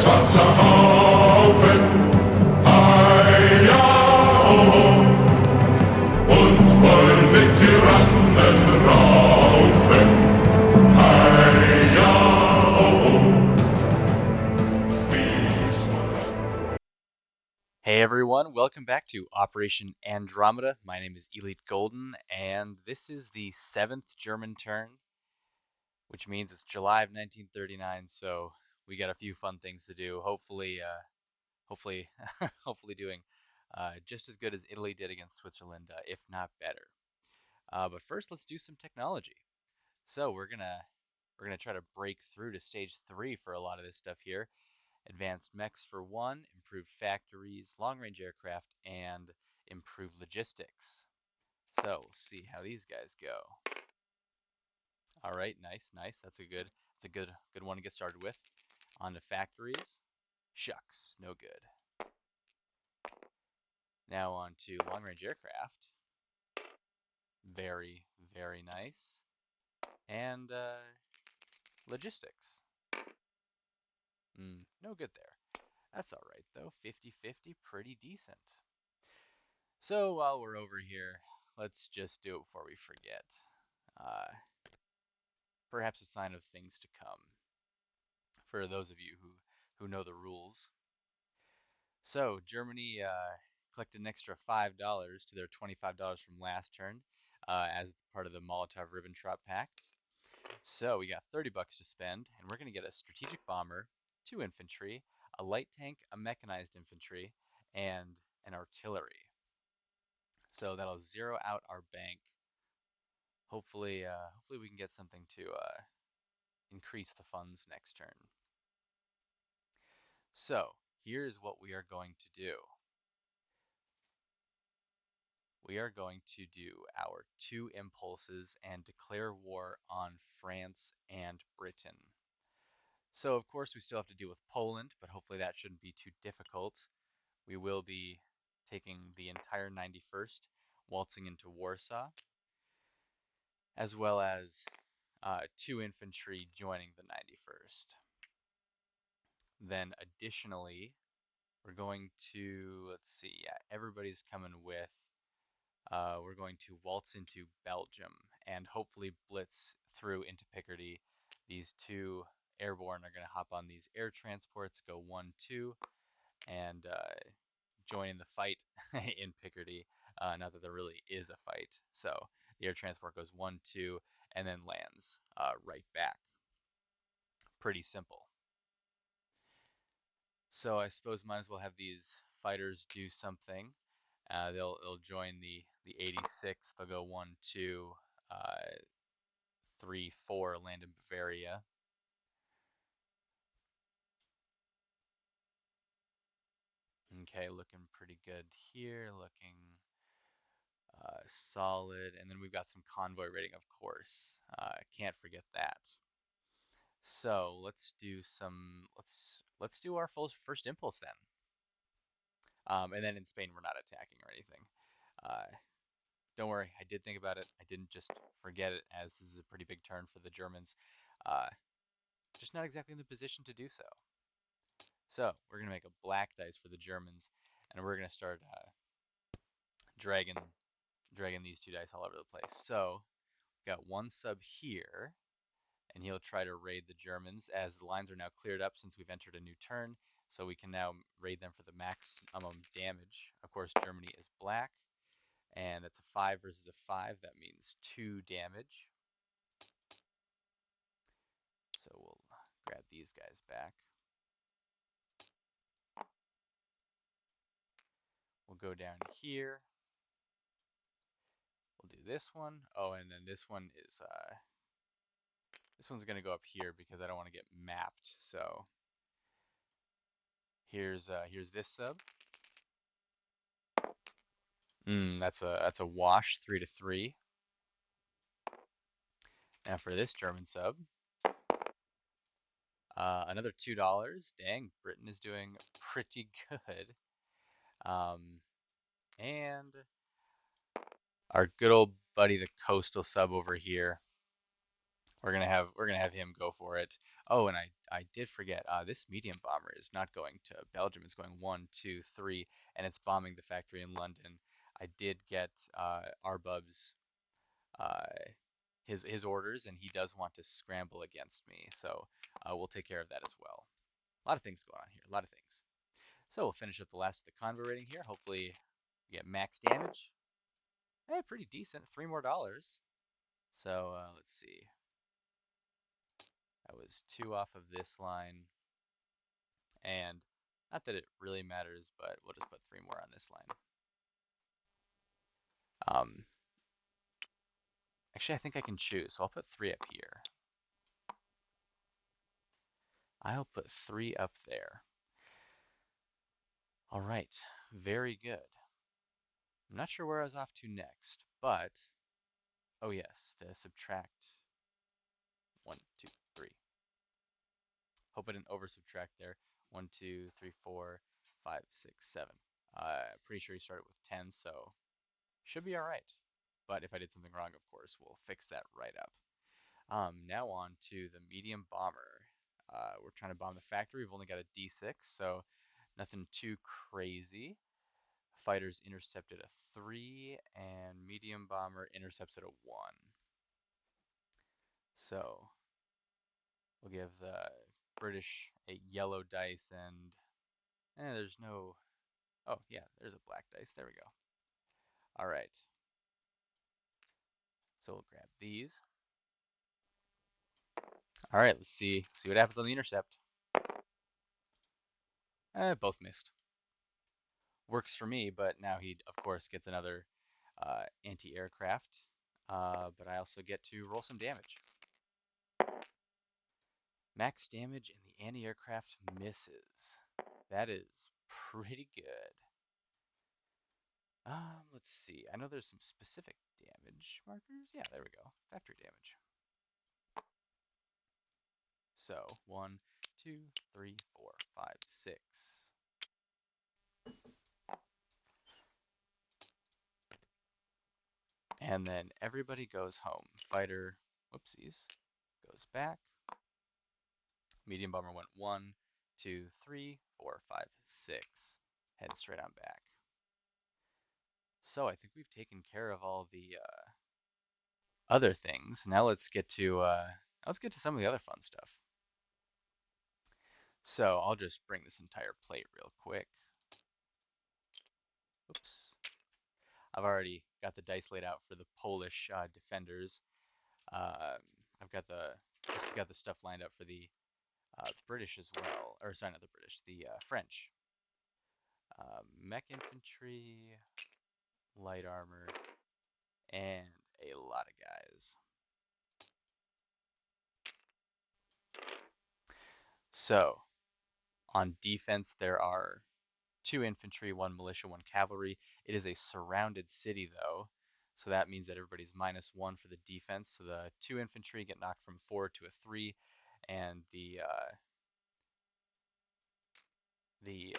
schwarzer Haufen, ja, oh, und voll mit Tyrannen raufen, ja, oh, wie's voran. Hey everyone, welcome back to Operation Andromeda. My name is Elite Golden, and this is the seventh German turn, which means it's July of 1939. So we got a few fun things to do. Hopefully, hopefully doing just as good as Italy did against Switzerland, if not better. But first, let's do some technology. So we're gonna try to break through to stage three for a lot of this stuff here. Advanced mechs for one, improved factories, long-range aircraft, and improved logistics. So we'll see how these guys go. All right, nice, nice. That's a good one to get started with. On to factories. Shucks, no good. Now on to long-range aircraft. Very, very nice. And logistics. No good there. That's all right though. 50-50, pretty decent. So while we're over here, let's just do it before we forget. Uh, Perhaps a sign of things to come for those of you who know the rules. So Germany collected an extra $5 to their $25 from last turn as part of the Molotov-Ribbentrop Pact. So we got 30 bucks to spend, and we're going to get a strategic bomber, 2 infantry, a light tank, a mechanized infantry, and an artillery. So that'll zero out our bank. Hopefully we can get something to increase the funds next turn. So here's what we are going to do. We are going to do our 2 impulses and declare war on France and Britain. So of course we still have to deal with Poland, but hopefully that shouldn't be too difficult. We will be taking the entire 91st, waltzing into Warsaw, as well as 2 infantry joining the 91st. Then additionally, we're going to, let's see, yeah, everybody's coming with. We're going to waltz into Belgium and hopefully blitz through into Picardy. These 2 airborne are going to hop on these air transports, go 1-2, and join in the fight in Picardy. Not that there really is a fight. So the air transport goes 1-2 and then lands right back. Pretty simple. So I suppose might as well have these fighters do something. They'll join the 86th. They'll go 1-2, 3-4, land in Bavaria. Okay, looking pretty good here. Looking solid. And then we've got some convoy rating, of course. Can't forget that. So let's do our first impulse then. And then in Spain we're not attacking or anything. Uh, don't worry, I did think about it. I didn't just forget it, as this is a pretty big turn for the Germans. Uh, just not exactly in the position to do so. So we're gonna make a black dice for the Germans, and we're gonna start dragging these 2 dice all over the place. So we've got 1 sub here, and he'll try to raid the Germans as the lines are now cleared up since we've entered a new turn. So we can now raid them for the maximum damage. Of course, Germany is black, and that's a 5 versus a 5. That means 2 damage. So we'll grab these guys back. We'll go down here. We'll do this one. Oh, and then this one's gonna go up here because I don't want to get mapped. So here's this sub. That's a wash, 3-3. Now for this German sub, another $2. Dang, Britain is doing pretty good. Um, and our good old buddy, the coastal sub over here, We're gonna have him go for it. Oh, and I did forget. This medium bomber is not going to Belgium. It's going one, two, three, and it's bombing the factory in London. I did get Arbub's uh, his orders, and he does want to scramble against me. So we'll take care of that as well. A lot of things going on here. A lot of things. So we'll finish up the last of the convo rating here. Hopefully we get max damage. Pretty decent. $3 more. So let's see. That was two off of this line. And not that it really matters, but we'll just put three more on this line. Um, Actually, I think I can choose, so I'll put three up here. I'll put three up there. All right, very good. I'm not sure where I was off to next, but oh yes, to subtract one, two, three. Hope I didn't over subtract there. One, two, three, four, five, six, seven. Pretty sure he started with 10, so should be all right. But if I did something wrong, of course, we'll fix that right up. Now on to the medium bomber. We're trying to bomb the factory. We've only got a D6, so nothing too crazy. Fighters intercepted a 3, and medium bomber intercepts at a 1. So we'll give the British a yellow dice, and there's no. Oh yeah, there's a black dice. There we go. All right. So we'll grab these. All right, let's see what happens on the intercept. Both missed. Works for me, but now he, of course, gets another anti-aircraft. But I also get to roll some damage. Max damage and the anti-aircraft misses. That is pretty good. Let's see. I know there's some specific damage markers. Yeah, there we go. Factory damage. So, one, two, three, four, five, six. And then everybody goes home. Fighter, whoopsies, goes back. Medium bomber went one, two, three, four, five, six. Head straight on back. So I think we've taken care of all the other things. Now let's get to some of the other fun stuff. So I'll just bring this entire plate real quick. Oops. I've already got the dice laid out for the Polish defenders. Um, I've got the stuff lined up for the British as well, or sorry, not the British, the French. Mech infantry, light armor, and a lot of guys. So on defense, there are two infantry, one militia, one cavalry. It is a surrounded city, though, so that means that everybody's -1 for the defense. So the two infantry get knocked from 4 to a 3, and the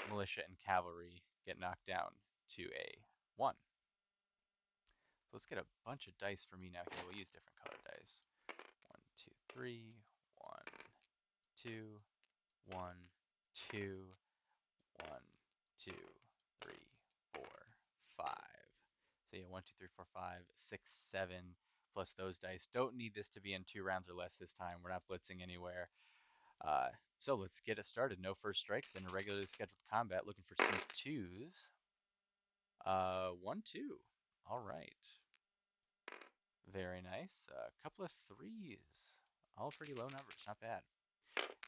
militia and cavalry get knocked down to a 1. So let's get a bunch of dice for me now here. We'll use different colored dice. 1, 2, 3, 1, 2, 1, 2, 1, 2, 3, 4, 5. So yeah, 1, 2, 3, 4, 5, 6, 7, plus those dice. Don't need this to be in 2 rounds or less this time. We're not blitzing anywhere. So let's get it started. No first strikes in a regularly scheduled combat. Looking for some twos. 1, 2. All right. Very nice. A couple of threes. All pretty low numbers. Not bad.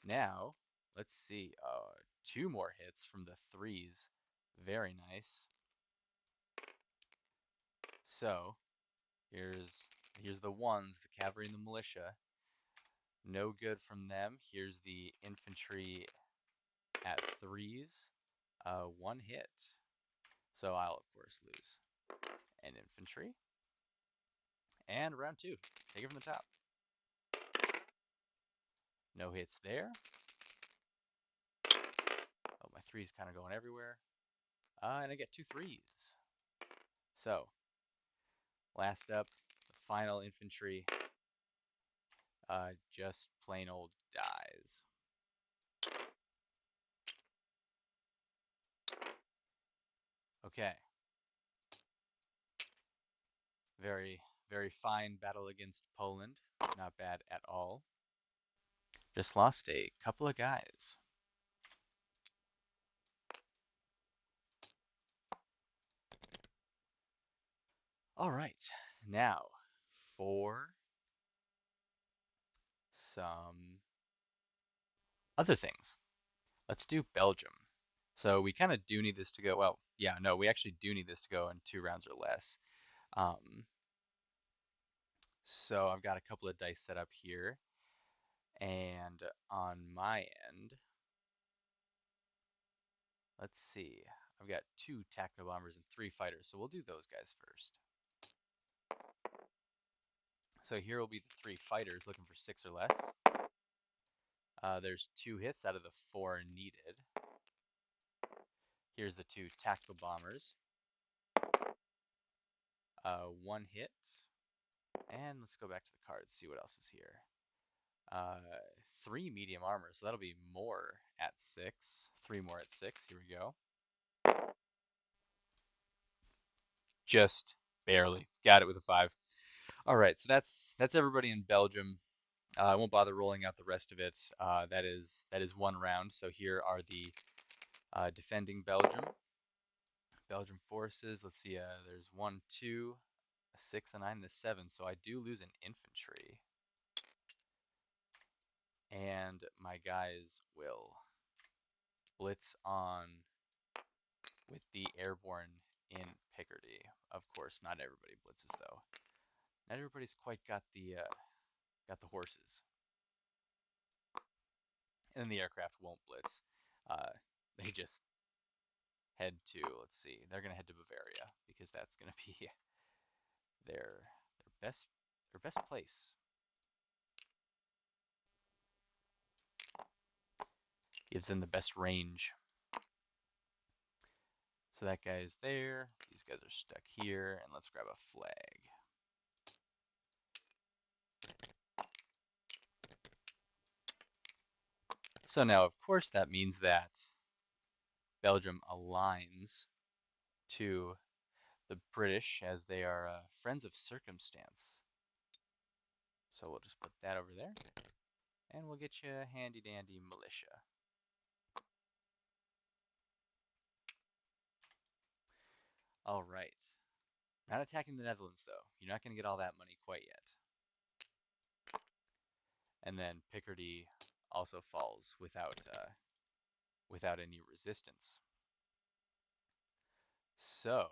Now, let's see. 2 more hits from the threes. Very nice. So, here's the ones, the cavalry and the militia. No good from them. Here's the infantry at threes. 1 hit. So I'll of course lose. And infantry. And round 2. Take it from the top. No hits there. Oh, my three's kind of going everywhere. And I get 2 threes. So, last up, the final infantry. just plain old dies. Okay, very, very fine battle against Poland. Not bad at all. Just lost a couple of guys. All right, now for some other things. Let's do Belgium. So we kind of do need this to go, well, yeah, no, we actually do need this to go in 2 rounds or less. Um, so I've got a couple of dice set up here, and on my end, let's see, I've got 2 tactical bombers and 3 fighters, so we'll do those guys first. So here will be the 3 fighters looking for 6 or less. There's 2 hits out of the 4 needed. Here's the 2 tactical bombers. 1 hit. And let's go back to the card, see what else is here. 3 medium armor, so that'll be more at 6. 3 more at 6, here we go. Just barely. Got it with a 5. All right, so that's everybody in Belgium. I won't bother rolling out the rest of it. That is 1 round. So here are the defending Belgium. Belgium forces. Let's see. There's 1, 2, a 6, a 9, and a 7. So I do lose an infantry, and my guys will blitz on with the airborne in Picardy. Of course, not everybody blitzes though. Not everybody's quite got the horses, and the aircraft won't blitz. They just head to, let's see, they're gonna head to Bavaria because that's gonna be their best their best place. Gives them the best range. So that guy is there. These guys are stuck here, and let's grab a flag. So now, of course, that means that Belgium aligns to the British as they are friends of circumstance. So we'll just put that over there, and we'll get you a handy dandy militia. All right. Not attacking the Netherlands, though. You're not going to get all that money quite yet. And then Picardy also falls without any resistance. So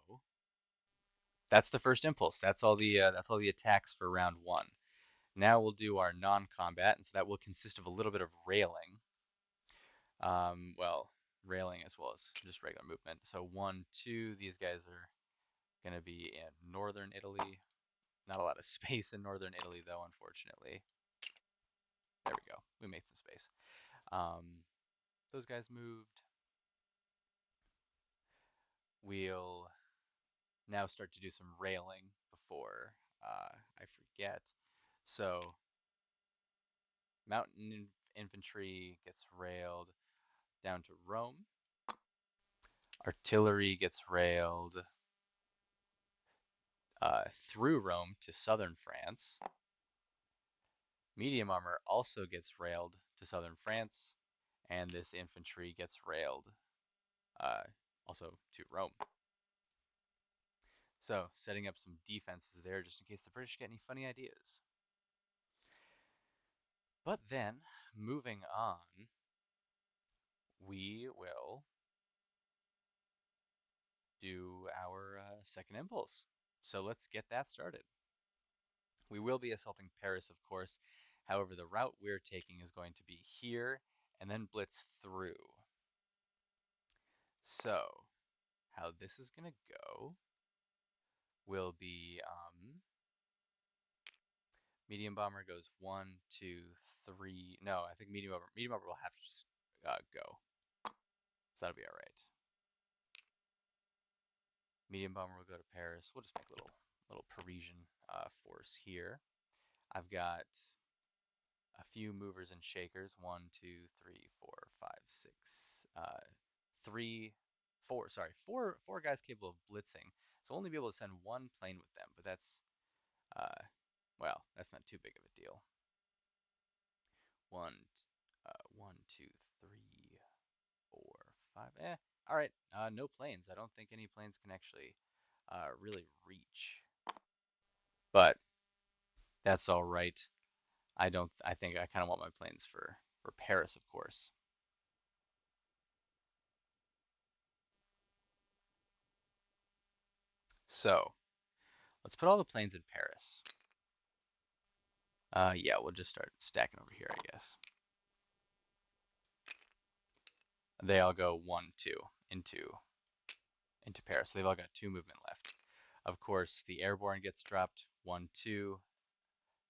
that's the first impulse. That's all the attacks for round 1. Now we'll do our non-combat, and so that will consist of a little bit of railing. Well, railing as well as just regular movement. So 1, 2, these guys are going to be in northern Italy. Not a lot of space in northern Italy, though, unfortunately. There we go. We made some space. Those guys moved. We'll now start to do some railing before I forget. So mountain infantry gets railed down to Rome. Artillery gets railed through Rome to southern France. Medium armor also gets railed to southern France, and this infantry gets railed uh, also to Rome. So setting up some defenses there just in case the British get any funny ideas. But then, moving on, we will do our second impulse. So let's get that started. We will be assaulting Paris, of course. However, the route we're taking is going to be here and then blitz through. So, how this is going to go will be medium bomber goes 1, 2, 3. No, I think medium bomber will have to just go. So that'll be all right. Medium bomber will go to Paris. We'll just make a little Parisian force here. I've got a few movers and shakers. One, two, three, four, five, six, three, four. Sorry, four guys capable of blitzing. So I'll only be able to send one plane with them, but that's uh, well, that's not too big of a deal. One, one, two, three, four, five. All right. No planes. I don't think any planes can actually really reach, but that's all right. I don't. I think I kind of want my planes for Paris, of course. So let's put all the planes in Paris. Yeah, we'll just start stacking over here, I guess. They all go one, two into Paris. So they've all got two movement left. Of course, the airborne gets dropped one, two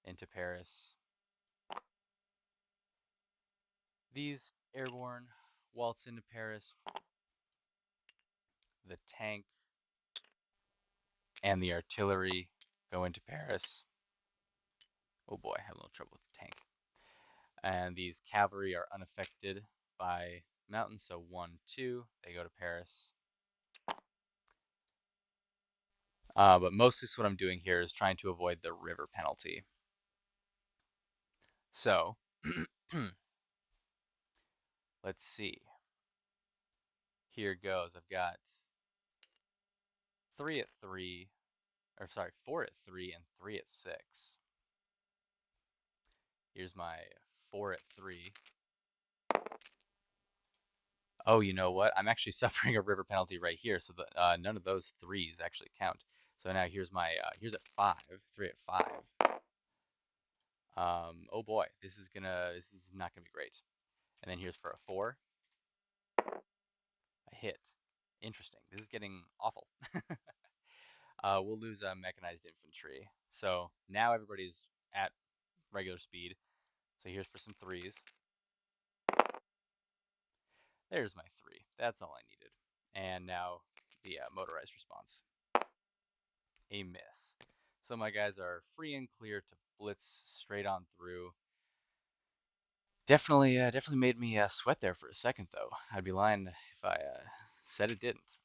into Paris. These airborne waltz into Paris. The tank and the artillery go into Paris. Oh boy, I have a little trouble with the tank. And these cavalry are unaffected by mountains, so one, two, they go to Paris. But mostly what I'm doing here is trying to avoid the river penalty. So let's see. Here goes. I've got three at three, or sorry, four at three and three at six. Here's my four at three. Oh, you know what? I'm actually suffering a river penalty right here, so none of those threes actually count. So now here's my here's at five, three at five. Oh boy, this is not gonna be great. And then here's for a four, a hit. Interesting. This is getting awful. We'll lose mechanized infantry. So now everybody's at regular speed. So here's for some threes. There's my three. That's all I needed. And now the motorized response. A miss. So my guys are free and clear to blitz straight on through. Definitely made me sweat there for a second, though. I'd be lying if I said it didn't.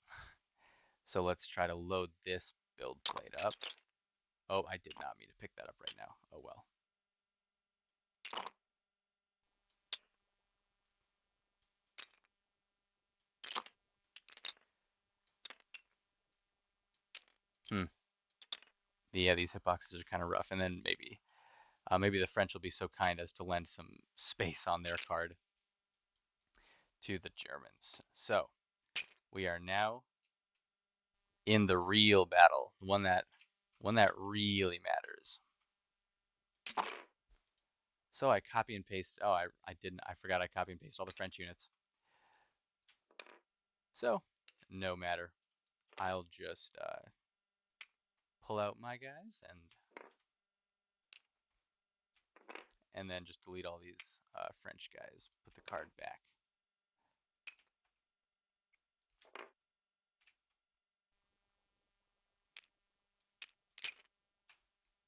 So let's try to load this build plate up. Oh, I did not mean to pick that up right now. Oh well. Hmm. Yeah, these hitboxes are kind of rough, and then maybe the French will be so kind as to lend some space on their card to the Germans. So we are now in the real battle, the one that really matters. So I copy and paste. Oh, I didn't. I forgot I copy and paste all the French units. So no matter. I'll just pull out my guys and then just delete all these French guys. Put the card back.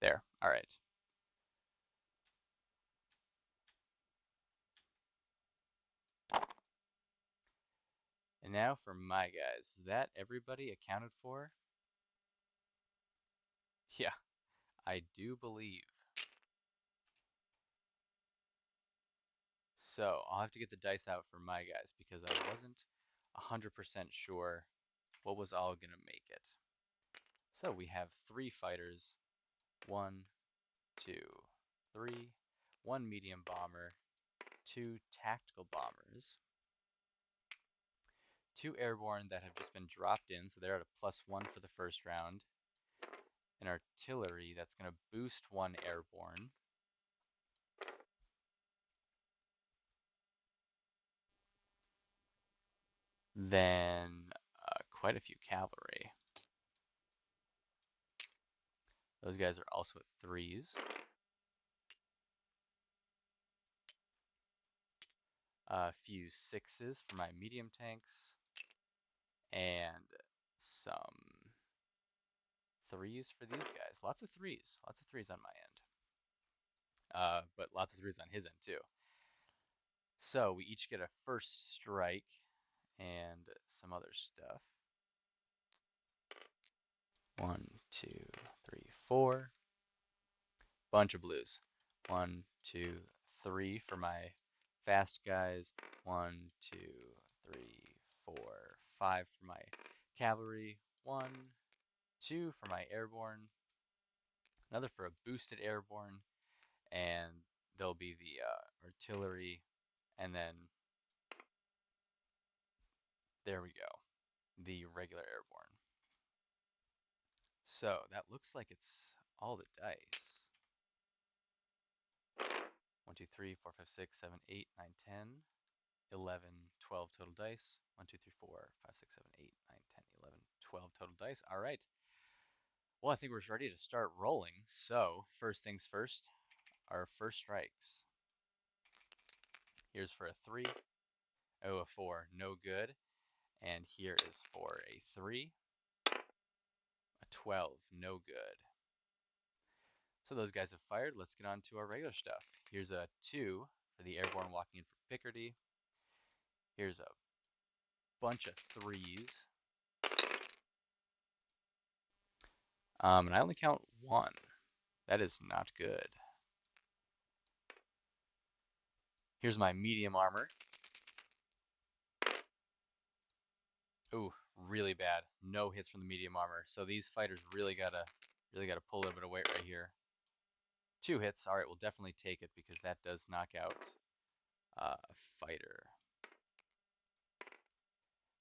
There. All right. And now for my guys. Is that everybody accounted for? Yeah, I do believe. So I'll have to get the dice out for my guys because I wasn't 100% sure what was all going to make it. So we have three fighters. One, two, three. One medium bomber. Two tactical bombers. Two airborne that have just been dropped in, so they're at a +1 for the first round. An artillery that's going to boost one airborne. Then quite a few cavalry. Those guys are also at threes. A few sixes for my medium tanks. And some threes for these guys. Lots of threes. Lots of threes on my end. but lots of threes on his end too. So we each get a first strike and some other stuff. 1, 2, 3, 4. Bunch of blues. 1, 2, 3 for my fast guys. 1, 2, 3, 4, 5 for my cavalry. 1, 2 for my airborne. Another for a boosted airborne. And there'll be the artillery. And then there we go. The regular airborne. So that looks like it's all the dice. 1, 2, 3, 4, 5, 6, 7, 8, 9, 10, 11, 12 total dice. 1, 2, 3, 4, 5, 6, 7, 8, 9, 10, 11, 12 total dice. All right. Well, I think we're ready to start rolling. So first things first, our first strikes. Here's for a 3. Oh, a 4, no good. And here is for a 3. A 12, no good. So those guys have fired. Let's get on to our regular stuff. Here's a 2 for the airborne walking in for Picardy. Here's a bunch of 3s. And I only count 1. That is not good. Here's my medium armor. Ooh, really bad. No hits from the medium armor. So these fighters really gotta pull a little bit of weight right here. 2 hits. All right, we'll definitely take it because that does knock out a fighter.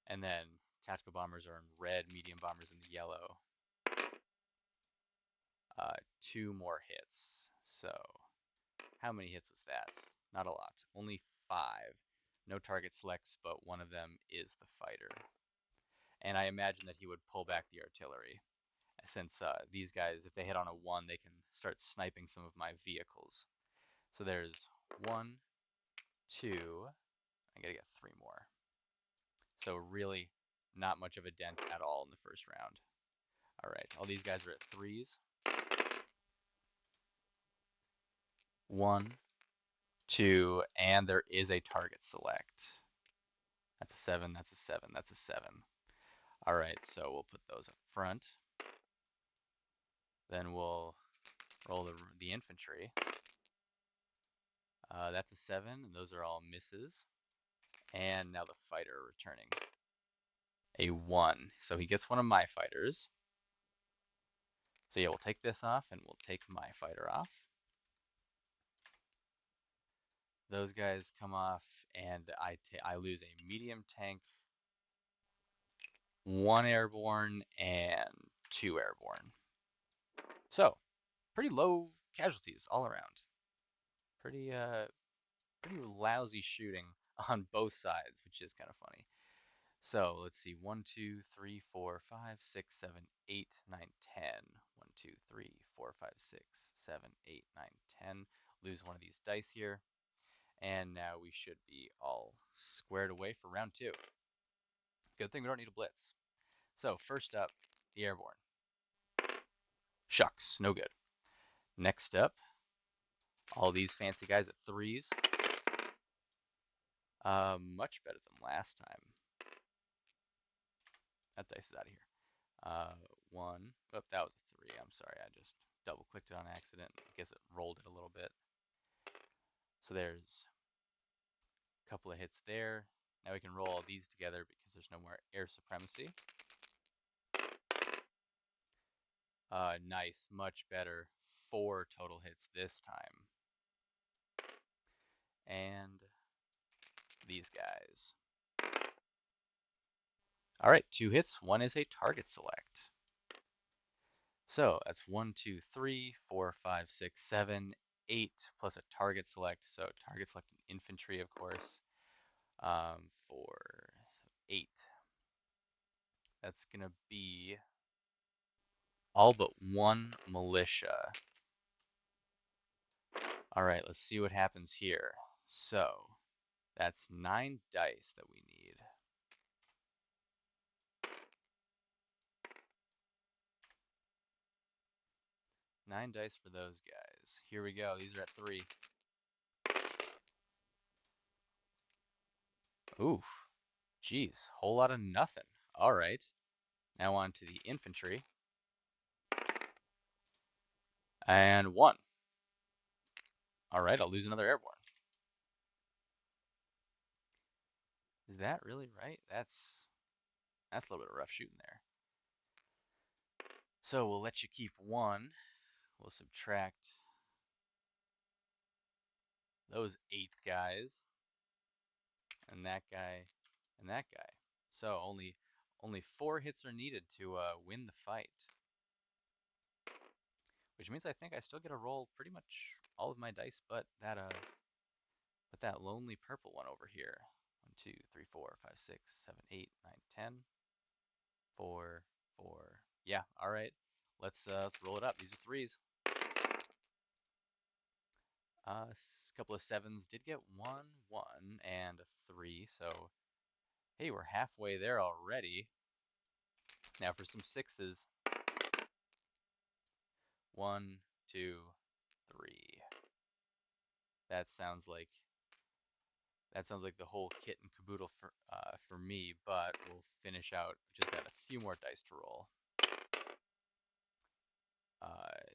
And then tactical bombers are in red, medium bombers in the yellow. 2 more hits. So how many hits was that? Not a lot. Only 5. No target selects, but one of them is the fighter. And I imagine that he would pull back the artillery, since these guys, if they hit on a 1, they can start sniping some of my vehicles. So there's 1, 2, I gotta get 3 more. So really not much of a dent at all in the first round. All right, all these guys are at 3s. 1, 2, and there is a target select. That's a 7, that's a 7, that's a 7. All right, so we'll put those up front. Then we'll roll the infantry. That's a 7, and those are all misses. And now the fighter returning. A 1. So he gets one of my fighters. So yeah, we'll take this off, and we'll take my fighter off. Those guys come off, and I lose a medium tank, 1 airborne, and 2 airborne. So, pretty low casualties all around. Pretty lousy shooting on both sides, which is kind of funny. So let's see, 1, 2, 3, 4, 5, 6, 7, 8, 9, 10. 1, 2, 3, 4, 5, 6, 7, 8, 9, 10. Lose one of these dice here. And now we should be all squared away for round 2. Good thing we don't need a blitz. So first up, the airborne. Shucks, no good. Next up, all these fancy guys at 3s. Much better than last time. That dice is out of here. 1. Oh, that was a 3. I'm sorry, I just double clicked it on accident. I guess it rolled it a little bit. So there's a couple of hits there. Now we can roll all these together because there's no more air supremacy. Nice, much better. 4 total hits this time. And these guys. All right, 2 hits. 1 is a target select. So that's 1, 2, 3, 4, 5, 6, 7, 8 plus a target select. So target select an infantry, of course, for 8. That's going to be all but 1 militia. All right, let's see what happens here. So that's 9 dice that we need. 9 dice for those guys. guys. Here we go. These are at 3. Oof. Geez, whole lot of nothing. All right. Now on to the infantry. And 1. All right, I'll lose another airborne. Is that really right? That's a little bit of rough shooting there. So we'll let you keep 1. We'll subtract those 8 guys and that guy and that guy. So only 4 hits are needed to win the fight, which means I think I still get to roll pretty much all of my dice, but that lonely purple one over here. 1, 2, 3, 4, 5, 6, 7, 8, 9, 10. 4, 4. Yeah, all right. Let's roll it up. These are 3s. A couple of 7s did get 1, 1, and a 3. So hey, we're halfway there already. Now for some 6s. 1, 2, 3. That sounds like the whole kit and caboodle for me, but we'll finish out. Just got a few more dice to roll.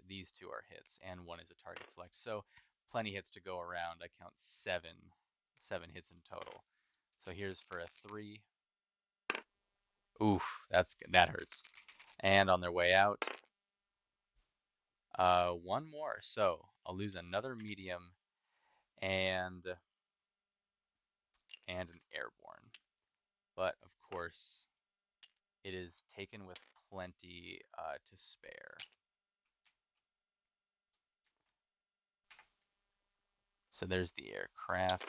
These 2 are hits, and 1 is a target select. So plenty hits to go around. I count 7 hits in total. So here's for a 3. Oof, that hurts. And on their way out, 1 more. So I'll lose another medium and an airborne. But of course, it is taken with plenty to spare. So there's the aircraft,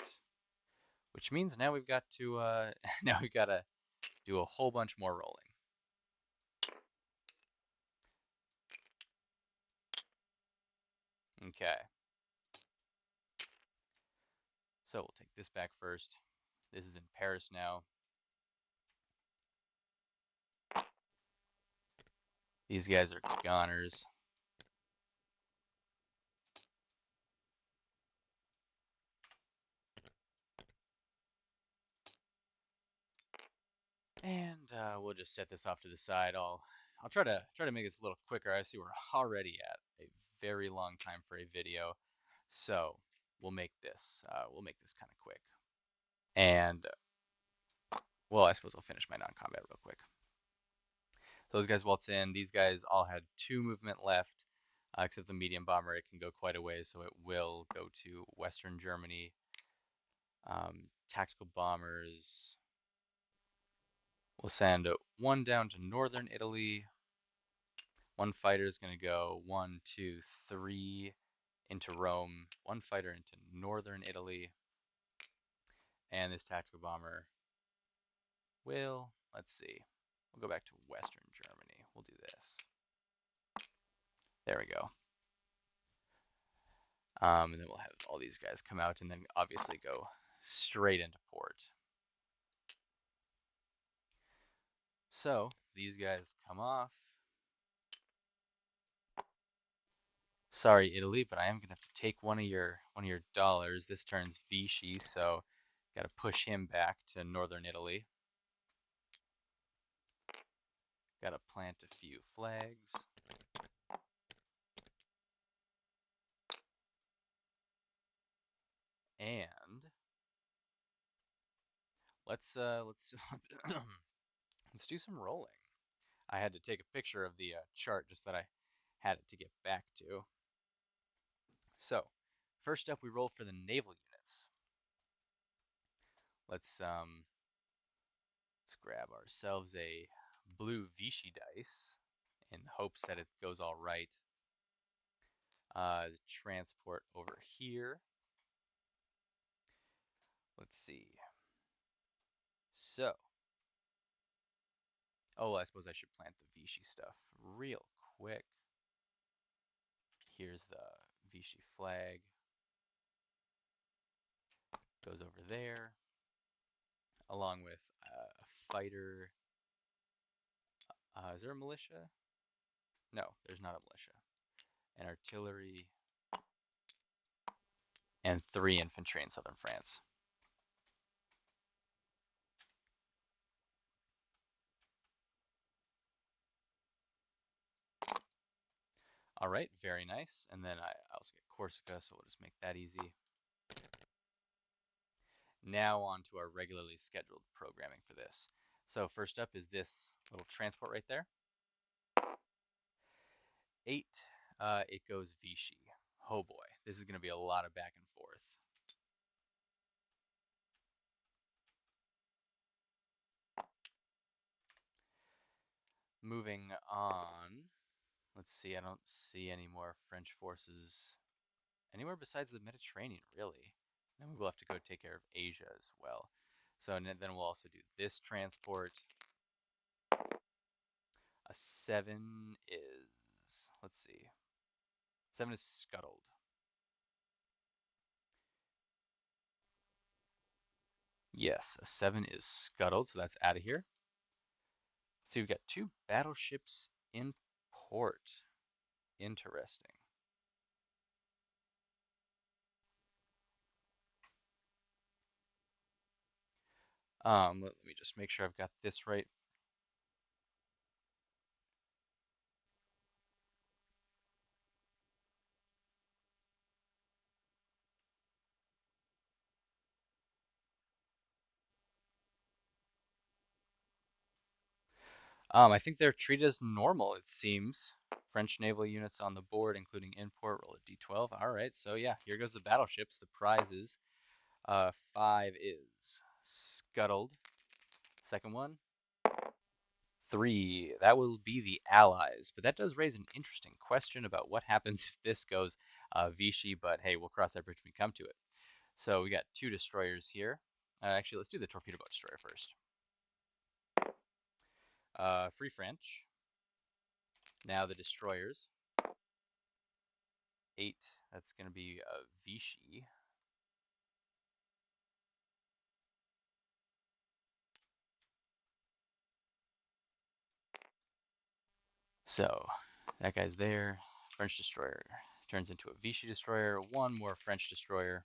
which means now we've got to now we've got to do a whole bunch more rolling. Okay. So we'll take this back first. This is in Paris now. These guys are goners. And we'll just set this off to the side. I'll try to make this a little quicker. I see we're already at a very long time for a video, so we'll make this kind of quick. And well, I suppose I'll finish my non-combat real quick. Those guys waltz in. These guys all had 2 movement left, except the medium bomber. It can go quite a ways, so it will go to Western Germany. Tactical bombers. We'll send 1 down to Northern Italy. 1 fighter is going to go 1, 2, 3 into Rome. 1 fighter into Northern Italy. And this tactical bomber will, let's see, we'll go back to Western Germany. We'll do this. There we go. And then we'll have all these guys come out and then obviously go straight into port. So these guys come off. Sorry, Italy, but I am gonna have to take one of your dollars. This turns Vichy, so gotta push him back to Northern Italy. Gotta plant a few flags. And let's let's do some rolling. I had to take a picture of the chart just that I had it to get back to. So, first up, we roll for the naval units. Let's grab ourselves a blue Vichy dice in hopes that it goes all right. Transport over here. Let's see. So, oh, I suppose I should plant the Vichy stuff real quick. Here's the Vichy flag. Goes over there, along with a fighter. Is there a militia? No, there's not a militia. An artillery. and 3 infantry in southern France. All right, very nice. And then I also get Corsica, so we'll just make that easy. Now on to our regularly scheduled programming for this. So first up is this little transport right there. 8, it goes Vichy. Oh boy, this is going to be a lot of back and forth. Moving on, let's see, I don't see any more French forces anywhere besides the Mediterranean, really. Then we will have to go take care of Asia as well. So then we'll also do this transport. A 7 is, let's see, 7 is scuttled. Yes, a 7 is scuttled, so that's out of here. So we've got 2 battleships in port. Interesting. Let me just make sure I've got this right. I think they're treated as normal, it seems. French naval units on the board, including import, roll a d12. All right, so yeah, here goes the battleships, the prizes. 5 is scuttled. Second one, 3, that will be the Allies. But that does raise an interesting question about what happens if this goes Vichy, but hey, we'll cross that bridge when we come to it. So we got 2 destroyers here. Actually, let's do the torpedo boat destroyer first. Free French. Now the destroyers. 8, that's going to be Vichy. So that guy's there. French destroyer turns into a Vichy destroyer. 1 more French destroyer.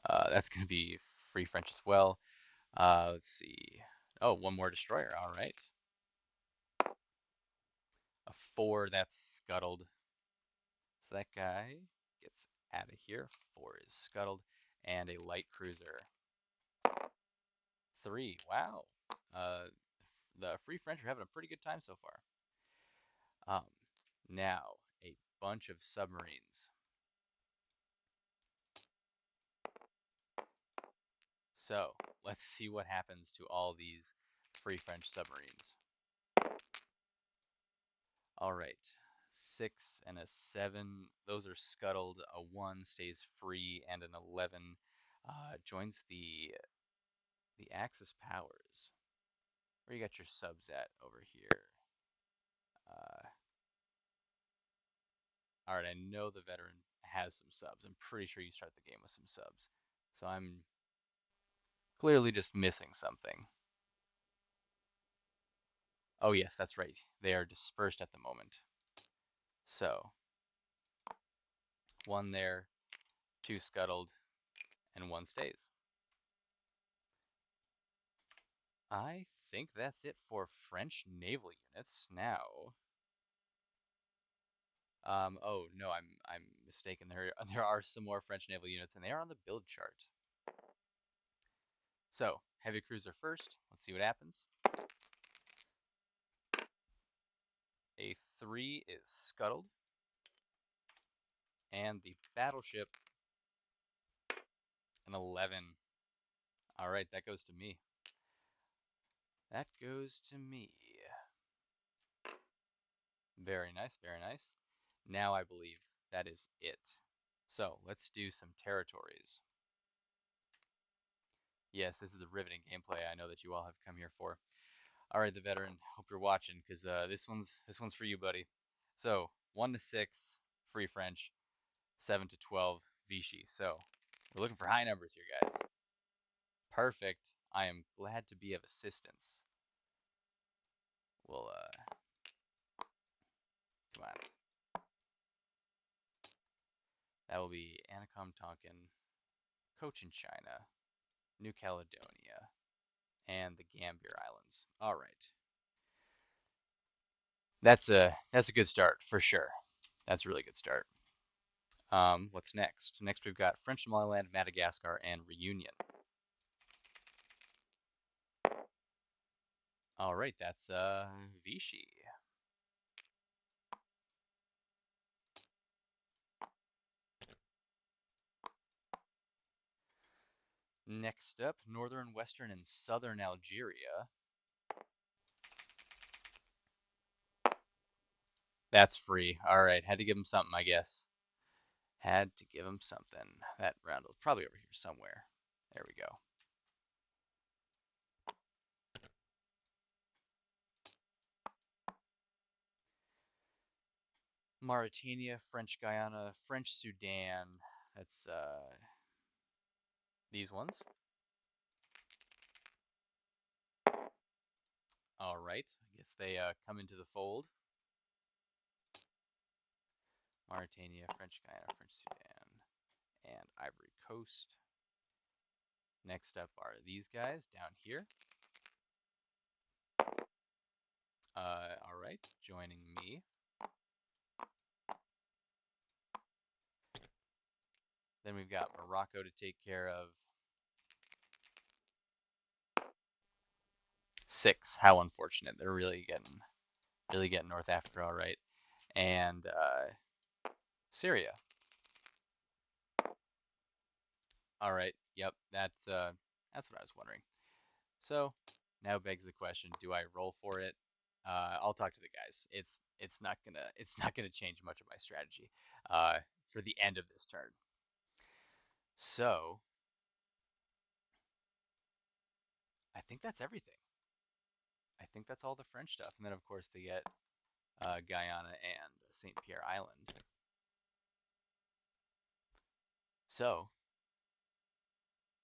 That's going to be Free French as well. Let's see. Oh, 1 more destroyer. All right. A 4, that's scuttled. So that guy gets out of here. 4 is scuttled. And a light cruiser. 3. Wow. Uh, the Free French are having a pretty good time so far. Now, a bunch of submarines. So, let's see what happens to all these Free French submarines. All right, 6 and a 7, those are scuttled. A 1 stays free, and an 11 joins the Axis powers. Where you got your subs at over here? Uh, all right, I know the veteran has some subs. I'm pretty sure you start the game with some subs. So I'm clearly just missing something. Oh yes, that's right. They are dispersed at the moment. So 1 there, 2 scuttled, and 1 stays. I think that's it for French naval units. Now, oh no, I'm mistaken. There are some more French naval units, and they are on the build chart. So, heavy cruiser first. Let's see what happens. A 3 is scuttled, and the battleship an 11. All right, that goes to me. That goes to me. Very nice, very nice. Now I believe that is it. So let's do some territories. Yes, this is the riveting gameplay I know that you all have come here for. All right, the veteran. Hope you're watching, because this one's for you, buddy. So 1 to 6, Free French. 7 to 12, Vichy. So we're looking for high numbers here, guys. Perfect. I am glad to be of assistance. We'll come on. That will be Anakom Tonkin, Cochin China, New Caledonia, and the Gambier Islands. All right. That's a good start for sure. That's a really good start. What's next? Next we've got French Somaliland, Madagascar, and Reunion. All right, that's Vichy. Next up, northern, western, and southern Algeria. That's free. All right, had to give him something, I guess. Had to give him something. That round was probably over here somewhere. There we go. Mauritania, French Guyana, French Sudan. That's these ones. All right, I guess they come into the fold. Mauritania, French Guyana, French Sudan, and Ivory Coast. Next up are these guys down here. All right, joining me. Then we've got Morocco to take care of. 6. How unfortunate. They're really getting North Africa all right. And Syria. All right. Yep. That's what I was wondering. So now begs the question: do I roll for it? I'll talk to the guys. It's not gonna change much of my strategy for the end of this turn. So I think that's everything. I think that's all the French stuff, and then of course they get Guyana and Saint Pierre Island. So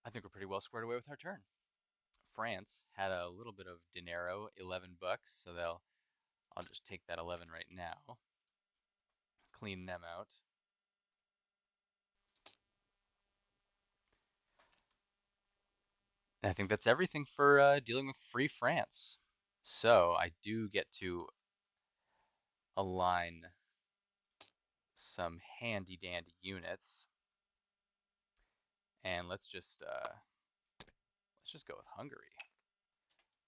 I think we're pretty well squared away with our turn. France had a little bit of dinero, $11, so I'll just take that 11 right now, clean them out. And I think that's everything for dealing with Free France. So I do get to align some handy dandy units, and let's just go with Hungary.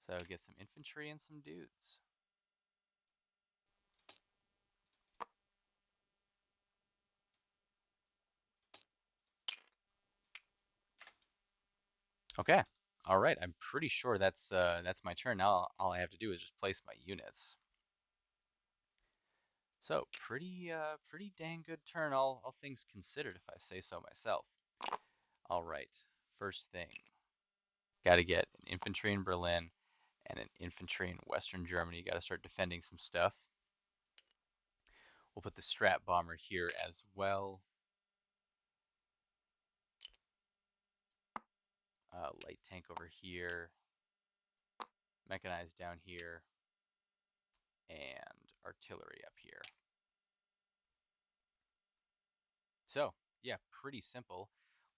So get some infantry and some dudes. Okay. All right. I'm pretty sure that's my turn. Now all I have to do is just place my units. So pretty dang good turn, all things considered, if I say so myself. All right. First thing, got to get an infantry in Berlin and an infantry in Western Germany. Got to start defending some stuff. We'll put the Strat bomber here as well. Light tank over here, mechanized down here, and artillery up here. So, yeah, pretty simple.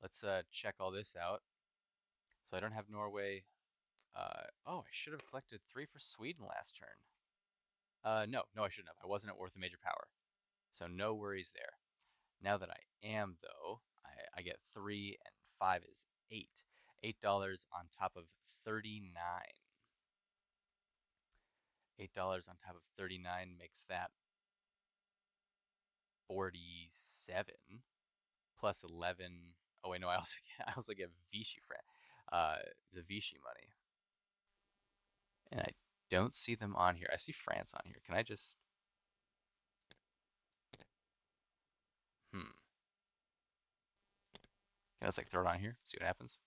Let's check all this out. So I don't have Norway. Oh, I should have collected 3 for Sweden last turn. No, I shouldn't have. I wasn't at worth a major power. So no worries there. Now that I am, though, I get 3 and 5 is 8. $8 on top of 39. $8 on top of 39 makes that 47 plus 11. Oh wait, no, I also get Vichy the Vichy money. And I don't see them on here. I see France on here. Can I just can I just like throw it on here? See what happens?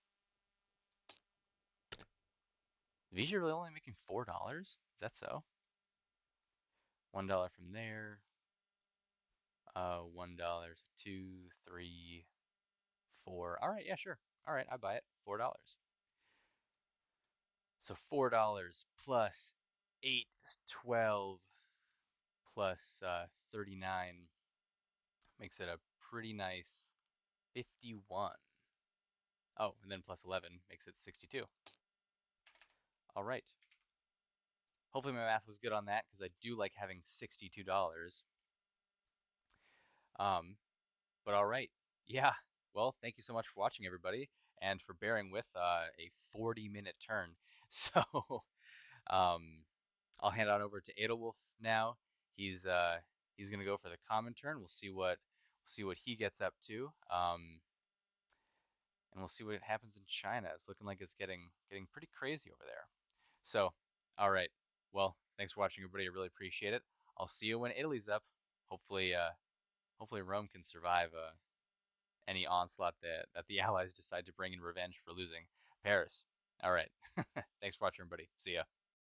Vichy really only making $4? Is that so? $1 from there. $1, two, three, four. All right, yeah, sure. All right, I buy it. $4. So $4 plus 8 is 12 plus 39 makes it a pretty nice 51. Oh, and then plus 11 makes it 62. All right. Hopefully my math was good on that because I do like having $62. Um, but all right. Yeah. Well, thank you so much for watching, everybody, and for bearing with a 40-minute turn. So, um, I'll hand on over to Edelwolf now. He's gonna go for the common turn. We'll see what he gets up to. And we'll see what happens in China. It's looking like it's getting pretty crazy over there. So, all right. Well, thanks for watching, everybody. I really appreciate it. I'll see you when Italy's up. Hopefully, Rome can survive any onslaught that the Allies decide to bring in revenge for losing Paris. All right. Thanks for watching, everybody. See ya.